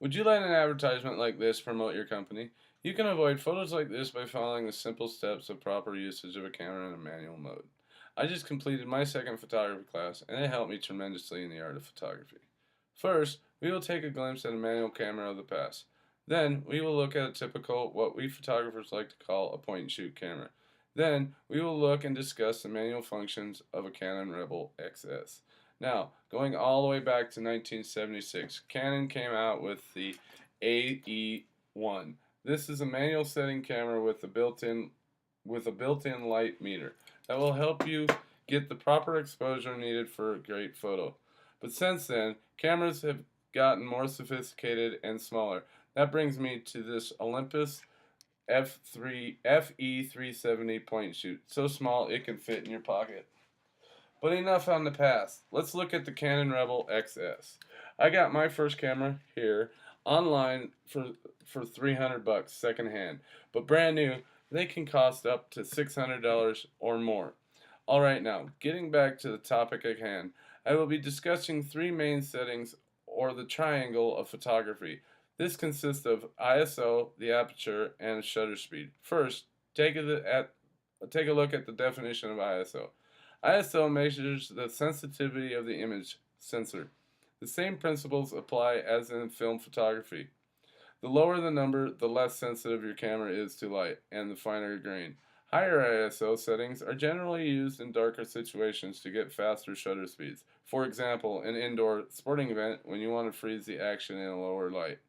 Would you let an advertisement like this promote your company? You can avoid photos like this by following the simple steps of proper usage of a camera in a manual mode. I just completed my second photography class, and it helped me tremendously in the art of photography. First, we will take a glimpse at a manual camera of the past. Then, we will look at a typical, what we photographers like to call a point and shoot camera. Then, we will look and discuss the manual functions of a Canon Rebel XS. Now, going all the way back to 1976, Canon came out with the AE1. This is a manual setting camera with a built-in light meter that will help you get the proper exposure needed for a great photo. But since then, cameras have gotten more sophisticated and smaller. That brings me to this Olympus FE370 point and shoot, so small it can fit in your pocket. But enough on the past. Let's look at the Canon Rebel XS. I got my first camera here online for 300 bucks secondhand, but brand new they can cost up to $600 or more. All right, now getting back to the topic at hand, I will be discussing three main settings or the triangle of photography. This consists of ISO, the aperture, and shutter speed. First, take a look at the definition of ISO. ISO measures the sensitivity of the image sensor. The same principles apply as in film photography. The lower the number, the less sensitive your camera is to light, and the finer grain. Higher ISO settings are generally used in darker situations to get faster shutter speeds. For example, an indoor sporting event when you want to freeze the action in a lower light.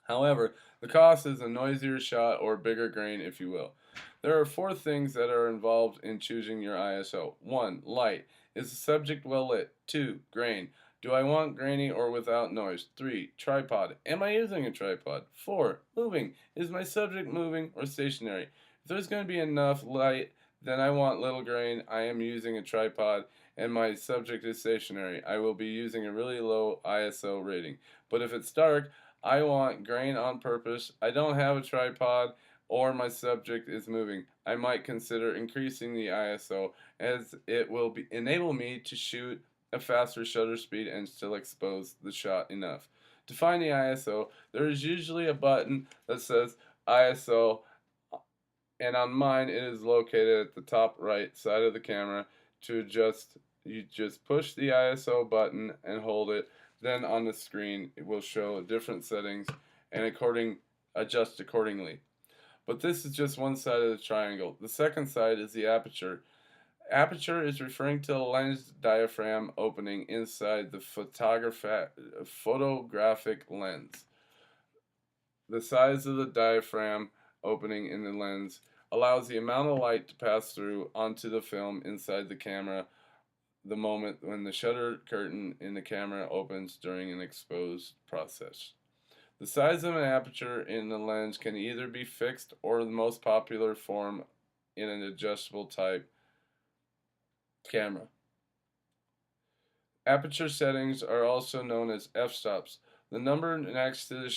However, the cost is a noisier shot or bigger grain, if you will. There are four things that are involved in choosing your ISO. 1. Light. Is the subject well lit? 2. Grain. Do I want grainy or without noise? 3. Tripod. Am I using a tripod? 4. Moving. Is my subject moving or stationary? If there's going to be enough light, then I want little grain. I am using a tripod and my subject is stationary. I will be using a really low ISO rating. But if it's dark, I want grain on purpose. I don't have a tripod or my subject is moving. I might consider increasing the ISO as it will enable me to shoot a faster shutter speed and still expose the shot enough. To find the ISO, there is usually a button that says ISO, and on mine it is located at the top right side of the camera. To adjust, you just push the ISO button and hold it. Then on the screen it will show different settings and adjust accordingly. But this is just one side of the triangle. The second side is the aperture. Aperture is referring to the lens diaphragm opening inside the photographic lens. The size of the diaphragm opening in the lens allows the amount of light to pass through onto the film inside the camera the moment when the shutter curtain in the camera opens during an expose process. The size of an aperture in the lens can either be fixed or the most popular form in an adjustable type camera. Aperture settings are also known as f-stops. The number next to the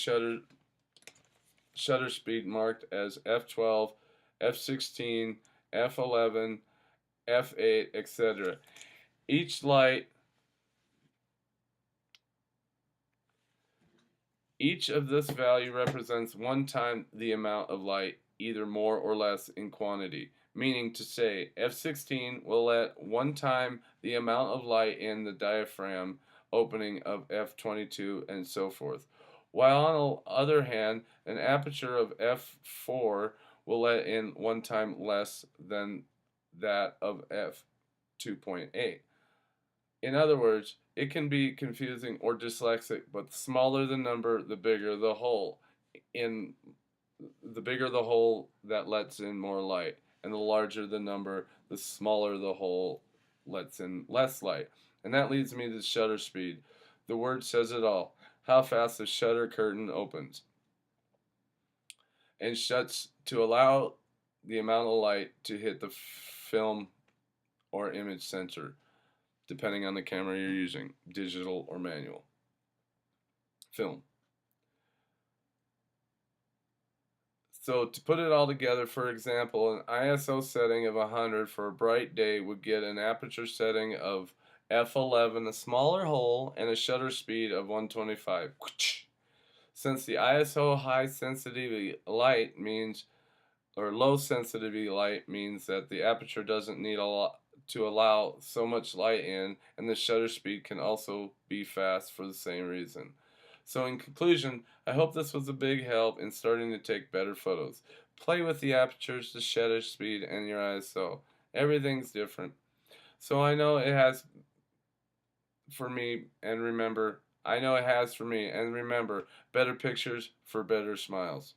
shutter speed marked as f12, f16, f11, f8, etc. Each of this value represents one time the amount of light, either more or less in quantity. Meaning to say, f16 will let one time the amount of light in the diaphragm opening of f22 and so forth. While on the other hand, an aperture of f4 will let in one time less than that of f2.8. In other words, it can be confusing or dyslexic, but the smaller the number, the bigger the hole. The bigger the hole that lets in more light, and the larger the number, the smaller the hole lets in less light. And that leads me to shutter speed. The word says it all. How fast the shutter curtain opens and shuts to allow the amount of light to hit the film or image sensor, depending on the camera you're using, digital or manual. Film. So to put it all together, for example, an ISO setting of 100 for a bright day would get an aperture setting of f11, a smaller hole, and a shutter speed of 125. Since the ISO high sensitivity light means, or low sensitivity light means that the aperture doesn't need a lot to allow so much light in, and the shutter speed can also be fast for the same reason. So in conclusion, I hope this was a big help in starting to take better photos. Play with the apertures, the shutter speed, and your ISO. Everything's different. So I know it has for me, and remember, I know it has for me, and remember, better pictures for better smiles.